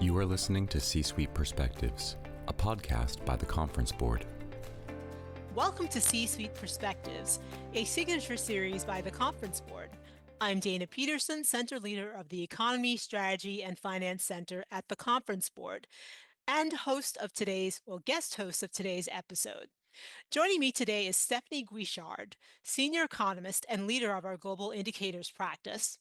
You are listening to C-Suite Perspectives, a podcast by the Conference Board. Welcome to C-Suite Perspectives, a signature series by the Conference Board. I'm Dana Peterson, Center Leader of the Economy, Strategy, and Finance Center at the Conference Board, and guest host of today's episode. Joining me today is Stephanie Guichard, Senior Economist and leader of our Global Indicators practice,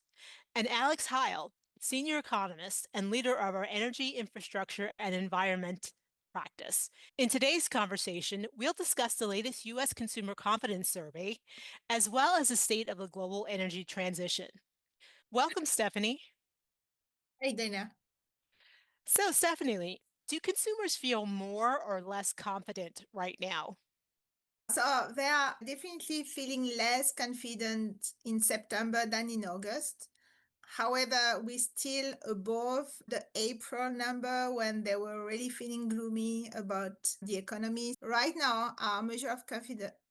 and Alex Heil, Senior Economist and leader of our Energy, Infrastructure, and Environment practice. In today's conversation, we'll discuss the latest U.S. Consumer Confidence Survey, as well as the state of the global energy transition. Welcome, Stephanie. Hey, Dana. So, Stephanie, do consumers feel more or less confident right now? So they are definitely feeling less confident in September than in August. However, we're still above the April number when they were really feeling gloomy about the economy. Right now, our measure of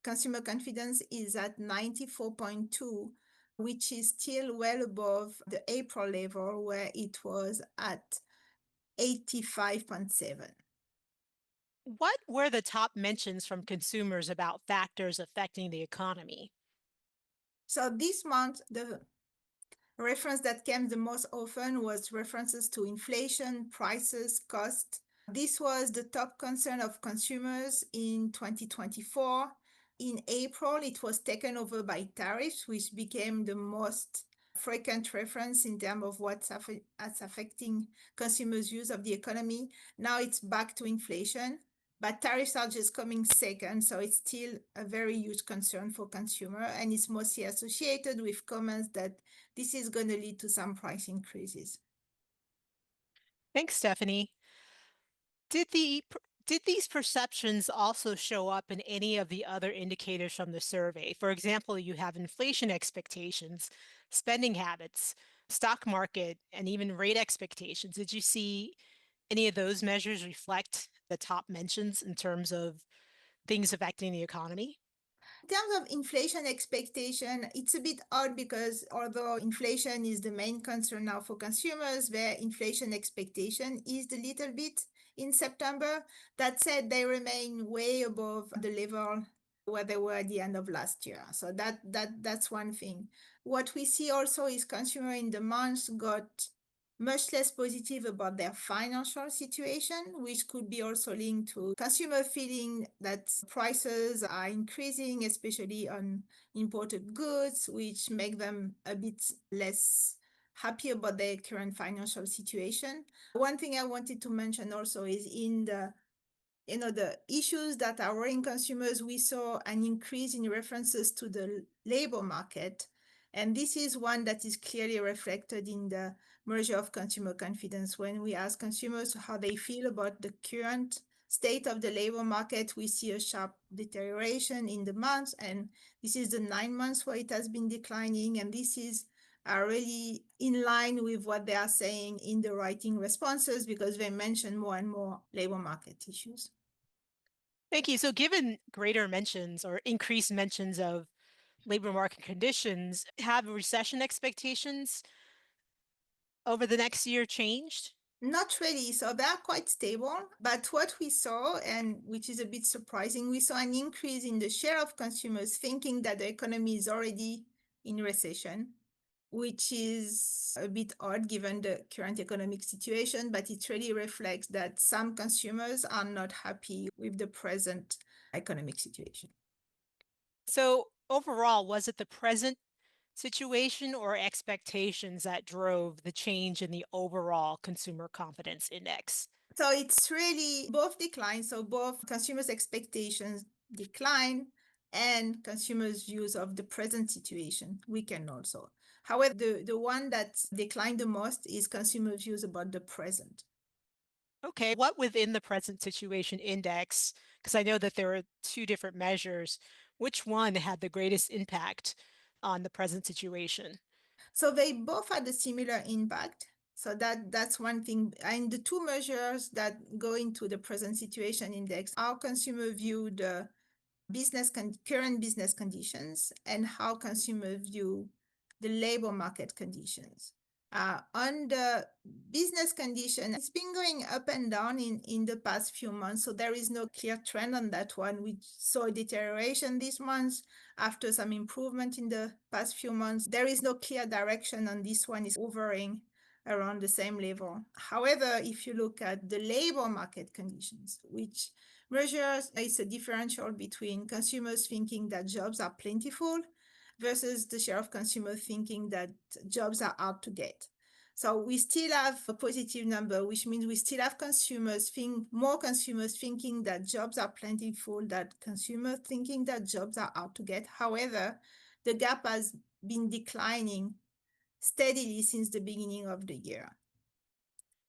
consumer confidence is at 94.2, which is still well above the April level where it was at 85.7. What were the top mentions from consumers about factors affecting the economy? So this month, the reference that came the most often was references to inflation, prices, cost. This was the top concern of consumers in 2024. In April, it was taken over by tariffs, which became the most frequent reference in terms of what's affecting consumers' use of the economy. Now it's back to inflation, but tariffs are just coming second, so it's still a very huge concern for consumer, and it's mostly associated with comments that this is going to lead to some price increases. Thanks, Stephanie. Did these perceptions also show up in any of the other indicators from the survey? For example, you have inflation expectations, spending habits, stock market, and even rate expectations. Did you see any of those measures reflect the top mentions in terms of things affecting the economy? In terms of inflation expectation, it's a bit odd because although inflation is the main concern now for consumers, their inflation expectation is a little bit in September. That said, they remain way above the level where they were at the end of last year. So that's one thing. What we see also is consumer in the months got much less positive about their financial situation, which could be also linked to consumer feeling that prices are increasing, especially on imported goods, which make them a bit less happy about their current financial situation. One thing I wanted to mention also is in the issues that are worrying consumers, we saw an increase in references to the labor market. And this is one that is clearly reflected in the measure of consumer confidence. When we ask consumers how they feel about the current state of the labor market, we see a sharp deterioration in the months. And this is the 9 months where it has been declining. And this is really in line with what they are saying in the writing responses because they mention more and more labor market issues. Thank you. So given greater mentions or increased mentions of labor market conditions, have recession expectations over the next year changed? Not really. So they are quite stable. But what we saw, and which is a bit surprising, we saw an increase in the share of consumers thinking that the economy is already in recession, which is a bit odd given the current economic situation, but it really reflects that some consumers are not happy with the present economic situation. So overall, was it the present situation or expectations that drove the change in the overall consumer confidence index? So it's really both decline. So both consumers' expectations decline and consumers' views of the present situation weaken also. However, the one that declined the most is consumer views about the present. Okay, what within the present situation index, because I know that there are two different measures, which one had the greatest impact on the present situation? So they both had a similar impact. So that's one thing. And the two measures that go into the present situation index, how consumer view the current business conditions and how consumer view the labor market conditions. On the business condition, it's been going up and down in the past few months. So there is no clear trend on that one. We saw a deterioration this month after some improvement in the past few months. There is no clear direction on this one. It's hovering around the same level. However, if you look at the labor market conditions, which measures it's a differential between consumers thinking that jobs are plentiful versus the share of consumers thinking that jobs are hard to get. So we still have a positive number, which means we still have more consumers thinking that jobs are plentiful than consumers thinking that jobs are hard to get. However, the gap has been declining steadily since the beginning of the year.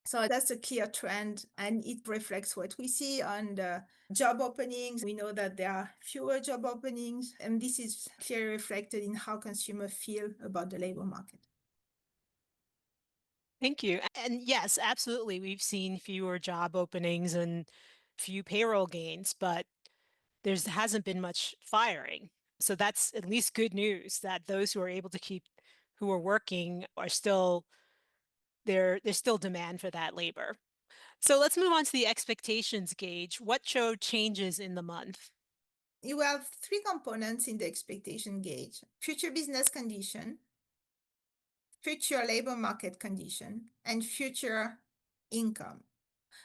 So that's a clear trend, and it reflects what we see on the job openings. We know that there are fewer job openings, and this is clearly reflected in how consumers feel about the labor market. Thank you. And yes, absolutely. We've seen fewer job openings and few payroll gains, but there hasn't been much firing. So that's at least good news that those who are able to keep, who are working are still, there's still demand for that labor. So let's move on to the expectations gauge. What showed changes in the month? You have three components in the expectation gauge: future business condition, future labor market condition, and future income.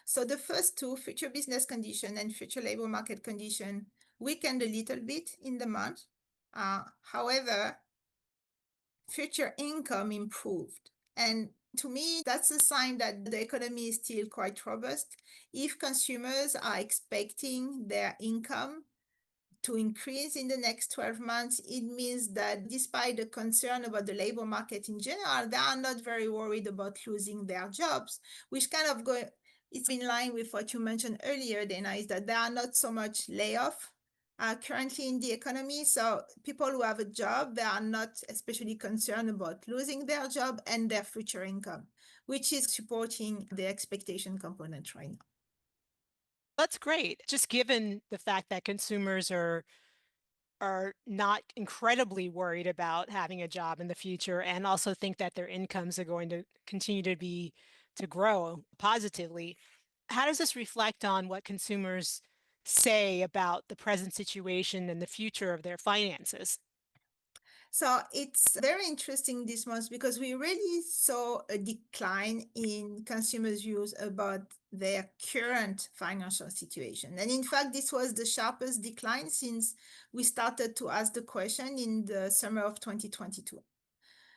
So the first two, future business condition and future labor market condition, weakened a little bit in the month. However, future income improved. And to me, that's a sign that the economy is still quite robust. If consumers are expecting their income to increase in the next 12 months, it means that despite the concern about the labor market in general, they are not very worried about losing their jobs, which kind of it's in line with what you mentioned earlier, Dana, is that there are not so much layoff currently in the economy. So people who have a job, they are not especially concerned about losing their job and their future income, which is supporting the expectation component right now. That's great. Just given the fact that consumers are not incredibly worried about having a job in the future and also think that their incomes are going to continue to grow positively. How does this reflect on what consumers say about the present situation and the future of their finances? So it's very interesting this month because we really saw a decline in consumers' views about their current financial situation. And in fact, this was the sharpest decline since we started to ask the question in the summer of 2022.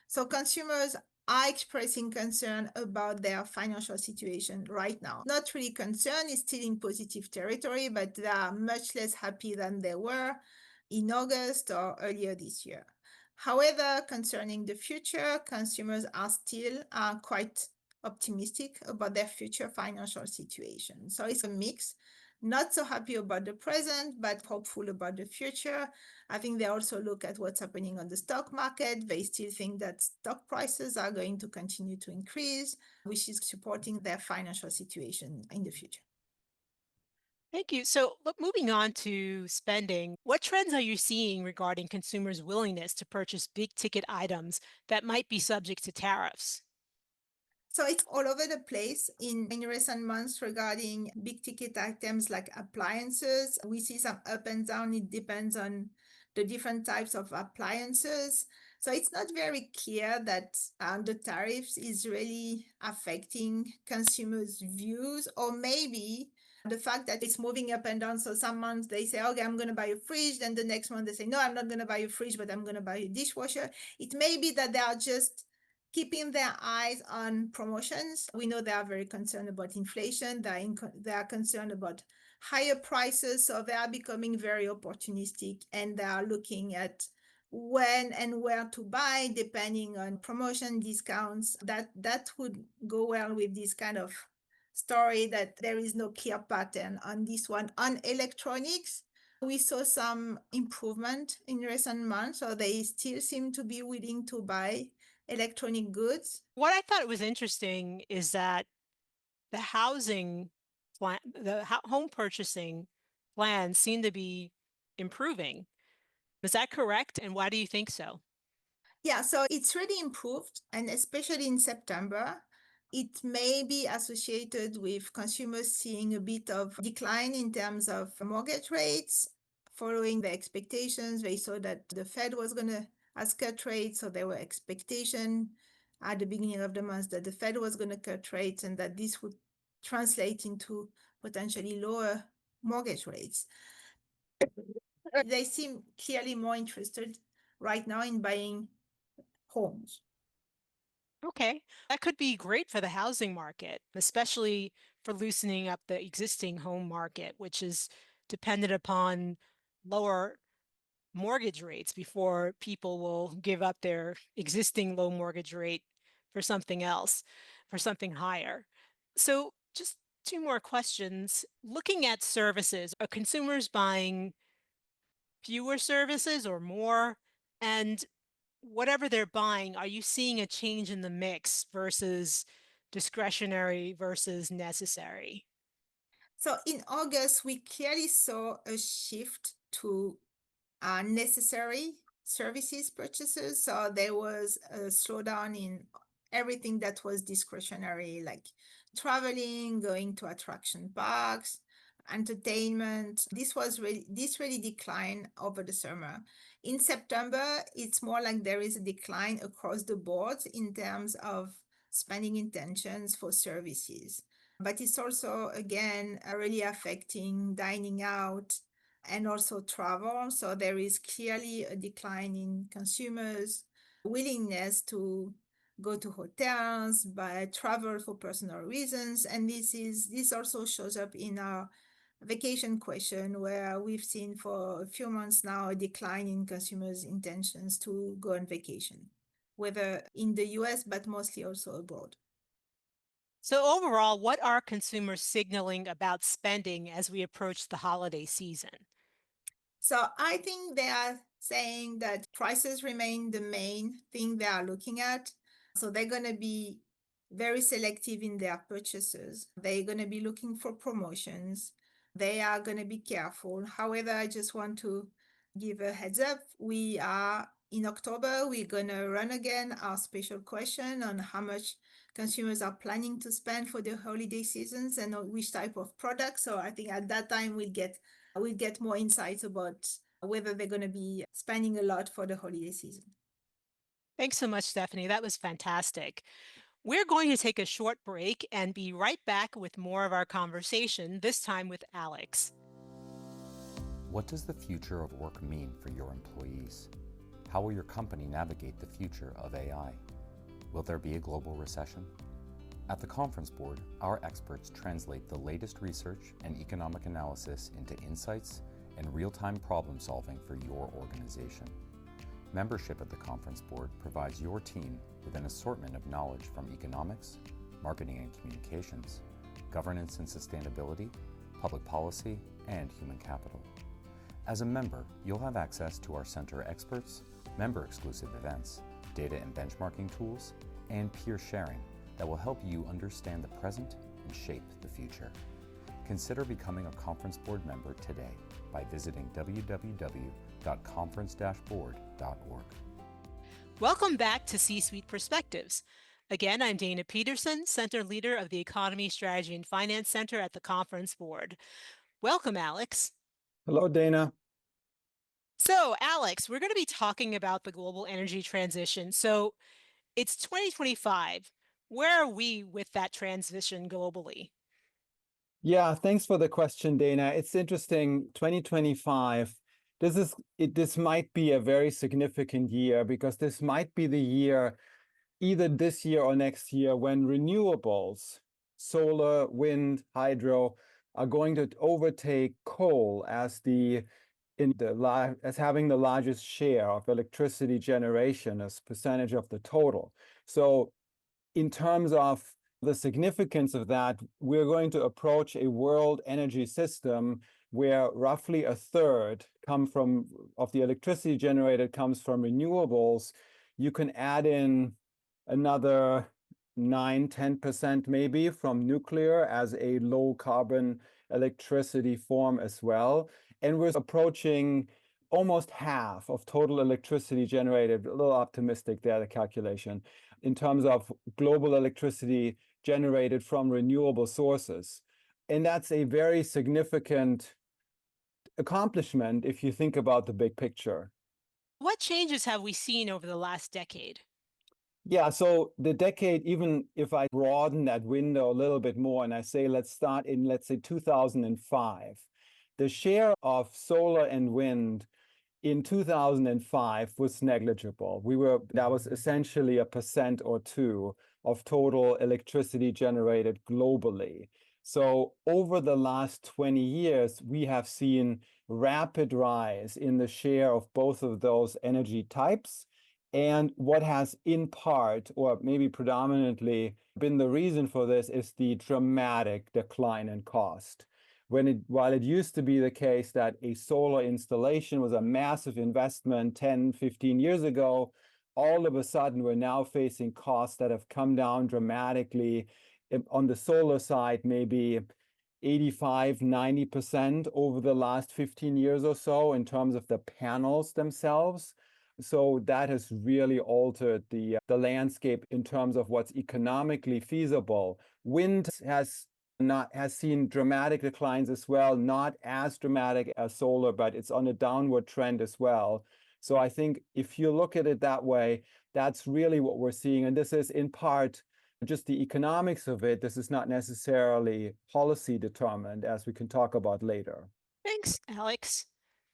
So consumers are expressing concern about their financial situation right now. Not really concern, is still in positive territory, but they are much less happy than they were in August or earlier this year. However, concerning the future, consumers are still quite optimistic about their future financial situation. So it's a mix. Not so happy about the present, but hopeful about the future. I think they also look at what's happening on the stock market. They still think that stock prices are going to continue to increase, which is supporting their financial situation in the future. Thank you. So, moving on to spending, what trends are you seeing regarding consumers' willingness to purchase big ticket items that might be subject to tariffs? So it's all over the place in recent months regarding big ticket items like appliances. We see some up and down. It depends on the different types of appliances. So it's not very clear that the tariffs is really affecting consumers' views, or maybe the fact that it's moving up and down. So some months they say, okay, I'm going to buy a fridge. Then the next month they say, no, I'm not going to buy a fridge, but I'm going to buy a dishwasher. It may be that they are just keeping their eyes on promotions. We know they are very concerned about inflation. They are concerned about higher prices. So they are becoming very opportunistic, and they are looking at when and where to buy depending on promotion discounts. That would go well with this kind of story that there is no clear pattern on this one. On electronics, we saw some improvement in recent months, so they still seem to be willing to buy electronic goods. What I thought was interesting is that the housing plan, home purchasing plans seem to be improving. Is that correct? And why do you think so? Yeah, so it's really improved, and especially in September, it may be associated with consumers seeing a bit of decline in terms of mortgage rates following the expectations. They saw that the Fed was going to cut rates, so there were expectations at the beginning of the month that the Fed was going to cut rates and that this would translate into potentially lower mortgage rates. They seem clearly more interested right now in buying homes. Okay, that could be great for the housing market, especially for loosening up the existing home market, which is dependent upon lower mortgage rates before people will give up their existing low mortgage rate for something else, for something higher. So just two more questions. Looking at services, are consumers buying fewer services or more? And whatever they're buying, are you seeing a change in the mix versus discretionary versus necessary? So in August, we clearly saw a shift to necessary services purchases. So there was a slowdown in everything that was discretionary, like traveling, going to attraction parks, entertainment. This really declined over the summer. In September, it's more like there is a decline across the board in terms of spending intentions for services. But it's also, again, really affecting dining out and also travel. So there is clearly a decline in consumers' willingness to go to hotels, buy travel for personal reasons. And this also shows up in our vacation question, where we've seen for a few months now a decline in consumers' intentions to go on vacation, whether in the US, but mostly also abroad. So overall, what are consumers signaling about spending as we approach the holiday season? So I think they are saying that prices remain the main thing they are looking at. So they're going to be very selective in their purchases. They're going to be looking for promotions. They are going to be careful. However, I just want to give a heads up. We are in October, we're going to run again our special question on how much consumers are planning to spend for the holiday seasons and which type of products. So I think at that time we'll get more insights about whether they're going to be spending a lot for the holiday season. Thanks so much, Stephanie. That was fantastic. We're going to take a short break and be right back with more of our conversation, this time with Alex. What does the future of work mean for your employees? How will your company navigate the future of AI? Will there be a global recession? At the Conference Board, our experts translate the latest research and economic analysis into insights and real-time problem solving for your organization. Membership at the Conference Board provides your team with an assortment of knowledge from economics, marketing and communications, governance and sustainability, public policy, and human capital. As a member, you'll have access to our center experts, member-exclusive events, data and benchmarking tools, and peer sharing that will help you understand the present and shape the future. Consider becoming a Conference Board member today by visiting www.conference-board.org. Welcome back to C-Suite Perspectives. Again, I'm Dana Peterson, Center Leader of the Economy, Strategy, and Finance Center at the Conference Board. Welcome, Alex. Hello, Dana. So, Alex, we're going to be talking about the global energy transition. So, it's 2025. Where are we with that transition globally? Yeah, thanks for the question, Dana. It's interesting, 2025, this might be a very significant year because this might be the year, either this year or next year, when renewables, solar, wind, hydro, are going to overtake coal as having the largest share of electricity generation as percentage of the total. So in terms of the significance of that, we're going to approach a world energy system where roughly a third of the electricity generated comes from renewables. You can add in another 9–10% maybe from nuclear as a low carbon electricity form as well. And we're approaching almost half of total electricity generated, a little optimistic there, the calculation, in terms of global electricity generated from renewable sources. And that's a very significant accomplishment if you think about the big picture. What changes have we seen over the last decade? Yeah, so the decade, even if I broaden that window a little bit more and I say, let's start in, let's say, 2005, the share of solar and wind in 2005 was negligible. That was essentially 1% or 2% of total electricity generated globally. So over the last 20 years, we have seen rapid rise in the share of both of those energy types. And what has in part, or maybe predominantly, been the reason for this is the dramatic decline in cost. While it used to be the case that a solar installation was a massive investment 10, 15 years ago, all of a sudden we're now facing costs that have come down dramatically. On the solar side, maybe 85, 90% over the last 15 years or so in terms of the panels themselves. So that has really altered the landscape in terms of what's economically feasible. Wind has seen dramatic declines as well, not as dramatic as solar, but it's on a downward trend as well. So I think if you look at it that way, that's really what we're seeing. And this is in part just the economics of it. This is not necessarily policy determined, as we can talk about later. Thanks, Alex.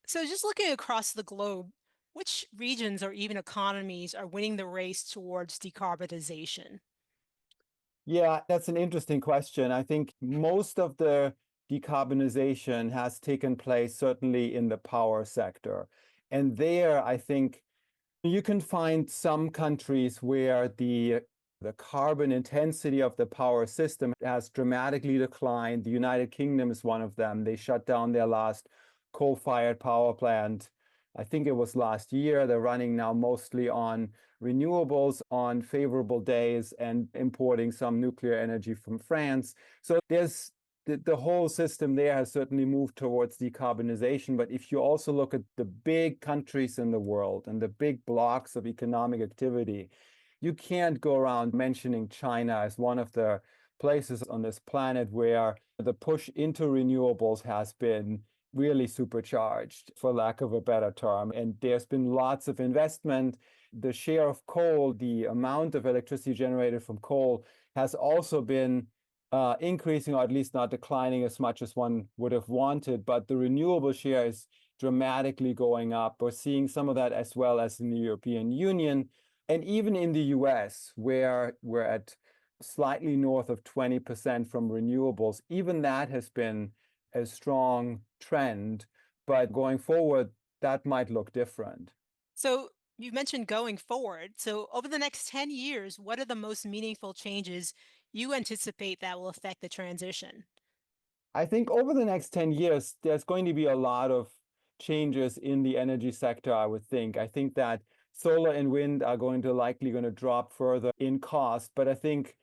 So, just looking across the globe, which regions or even economies are winning the race towards decarbonization? Yeah, that's an interesting question. I think most of the decarbonization has taken place certainly in the power sector. And there, I think you can find some countries where the carbon intensity of the power system has dramatically declined. The United Kingdom is one of them. They shut down their last coal-fired power plant. I think it was last year. They're running now mostly on renewables on favorable days and importing some nuclear energy from France. So there's the whole system there has certainly moved towards decarbonization. But if you also look at the big countries in the world and the big blocks of economic activity, you can't go around mentioning China as one of the places on this planet where the push into renewables has been really supercharged, for lack of a better term. And there's been lots of investment. The share of coal, the amount of electricity generated from coal, has also been increasing, or at least not declining as much as one would have wanted. But the renewable share is dramatically going up. We're seeing some of that as well as in the European Union. And even in the US, where we're at slightly north of 20% from renewables, even that has been a strong trend. But going forward, that might look different. So, you mentioned going forward. So, over the next 10 years, what are the most meaningful changes you anticipate that will affect the transition? I think over the next 10 years, there's going to be a lot of changes in the energy sector, I would think. I think that solar and wind are going to drop further in cost. But I think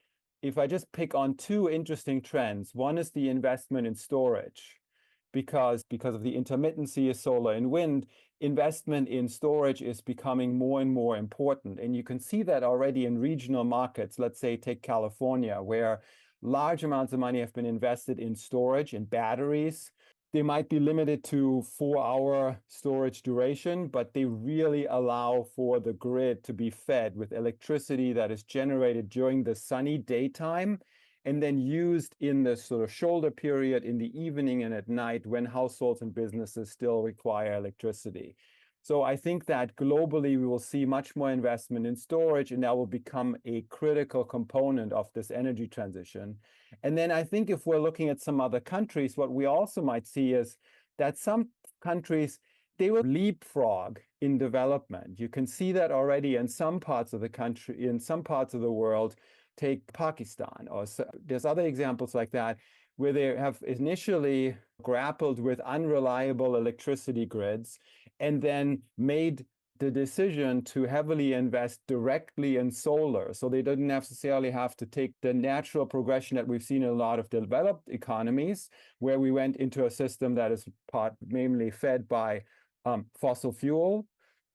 if I just pick on two interesting trends, one is the investment in storage, because of the intermittency of solar and wind, investment in storage is becoming more and more important. And you can see that already in regional markets. Let's say take California, where large amounts of money have been invested in storage and batteries. They might be limited to 4-hour storage duration, but they really allow for the grid to be fed with electricity that is generated during the sunny daytime and then used in the sort of shoulder period in the evening and at night when households and businesses still require electricity. So I think that globally we will see much more investment in storage, and that will become a critical component of this energy transition. And then I think if we're looking at some other countries, what we also might see is that some countries, they will leapfrog in development. You can see that already in some parts of the country, in some parts of the world. Take Pakistan, or there's other examples like that, where they have initially grappled with unreliable electricity grids and then made the decision to heavily invest directly in solar. So they didn't necessarily have to take the natural progression that we've seen in a lot of developed economies, where we went into a system that is mainly fed by fossil fuel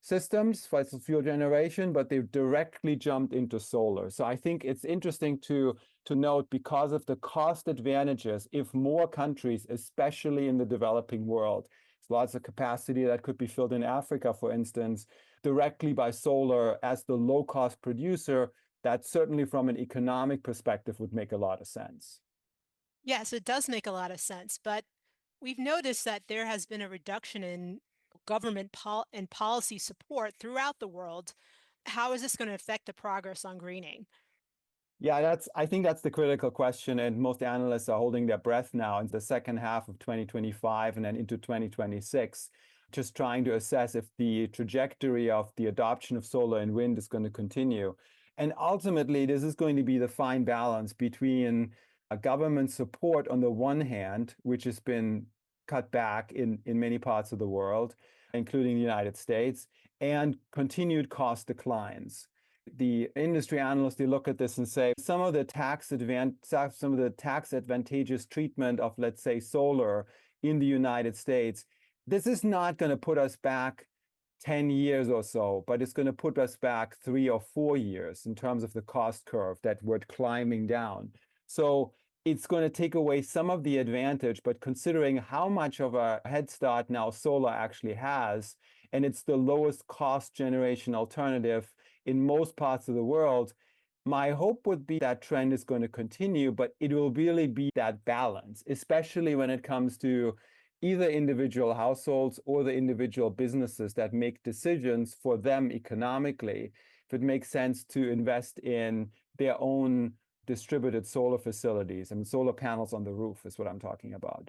systems, fossil fuel generation, but they've directly jumped into solar. So I think it's interesting to note, because of the cost advantages, if more countries, especially in the developing world, there's lots of capacity that could be filled in Africa, for instance, directly by solar as the low-cost producer, that certainly from an economic perspective would make a lot of sense. Yes, it does make a lot of sense, but we've noticed that there has been a reduction in government and policy support throughout the world. How is this going to affect the progress on greening? Yeah, I think that's the critical question, and most analysts are holding their breath now in the second half of 2025 and then into 2026, just trying to assess if the trajectory of the adoption of solar and wind is going to continue. And ultimately, this is going to be the fine balance between a government support on the one hand, which has been cut back in many parts of the world, including the United States, and continued cost declines. The industry analysts, they look at this and say some of the tax advantageous treatment of, let's say, solar in the United States, this is not going to put us back 10 years or so, but it's going to put us back 3 or 4 years in terms of the cost curve that we're climbing down. So it's going to take away some of the advantage, but considering how much of a head start now solar actually has, and it's the lowest cost generation alternative in most parts of the world, my hope would be that trend is going to continue, but it will really be that balance, especially when it comes to either individual households or the individual businesses that make decisions for them economically. If it makes sense to invest in their own distributed solar facilities, and solar panels on the roof is what I'm talking about.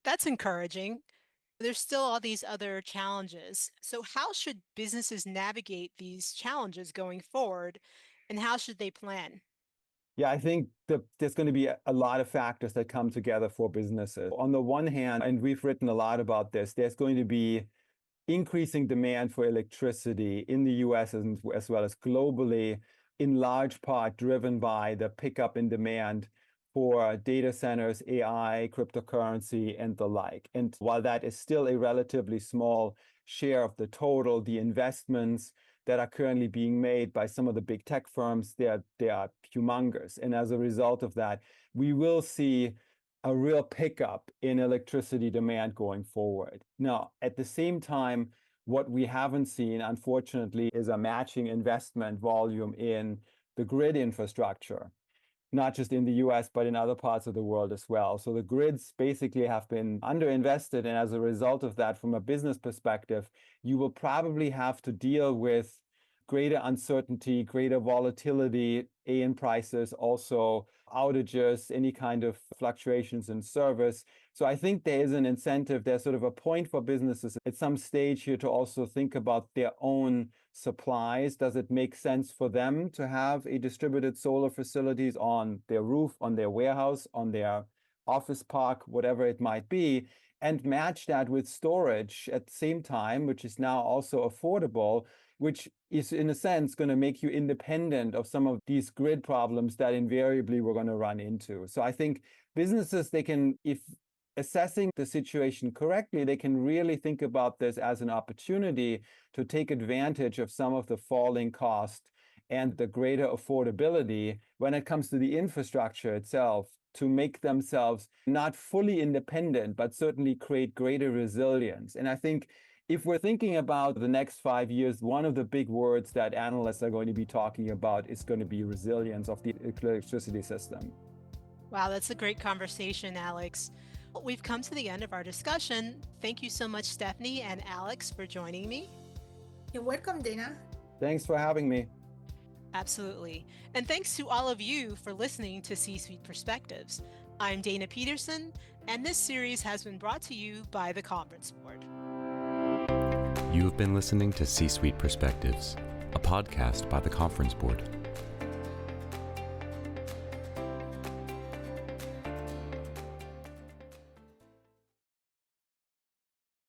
That's encouraging. There's still all these other challenges. So, how should businesses navigate these challenges going forward, and how should they plan? Yeah, I think there's going to be a lot of factors that come together for businesses. On the one hand, and we've written a lot about this, there's going to be increasing demand for electricity in the US as well as globally, in large part driven by the pickup in demand for data centers, AI, cryptocurrency, and the like. And while that is still a relatively small share of the total, the investments that are currently being made by some of the big tech firms, they are humongous. And as a result of that, we will see a real pickup in electricity demand going forward. Now, at the same time, what we haven't seen, unfortunately, is a matching investment volume in the grid infrastructure, not just in the US, but in other parts of the world as well. So the grids basically have been underinvested. And as a result of that, from a business perspective, you will probably have to deal with greater uncertainty, greater volatility in prices, also outages, any kind of fluctuations in service. So I think there is an incentive, there's sort of a point for businesses at some stage here to also think about their own supplies. Does it make sense for them to have a distributed solar facilities on their roof, on their warehouse, on their office park, whatever it might be, and match that with storage at the same time, which is now also affordable, which is in a sense going to make you independent of some of these grid problems that invariably we're going to run into. So I think businesses, they can, if assessing the situation correctly, they can really think about this as an opportunity to take advantage of some of the falling cost and the greater affordability when it comes to the infrastructure itself, to make themselves not fully independent, but certainly create greater resilience. And I think if we're thinking about the next 5 years, one of the big words that analysts are going to be talking about is going to be resilience of the electricity system. Wow, that's a great conversation, Alex. We've come to the end of our discussion. Thank you so much, Stephanie and Alex, for joining me. You're welcome, Dana. Thanks for having me. Absolutely. And thanks to all of you for listening to C-Suite Perspectives. I'm Dana Peterson, and this series has been brought to you by the Conference Board. You have been listening to C-Suite Perspectives, a podcast by the Conference Board.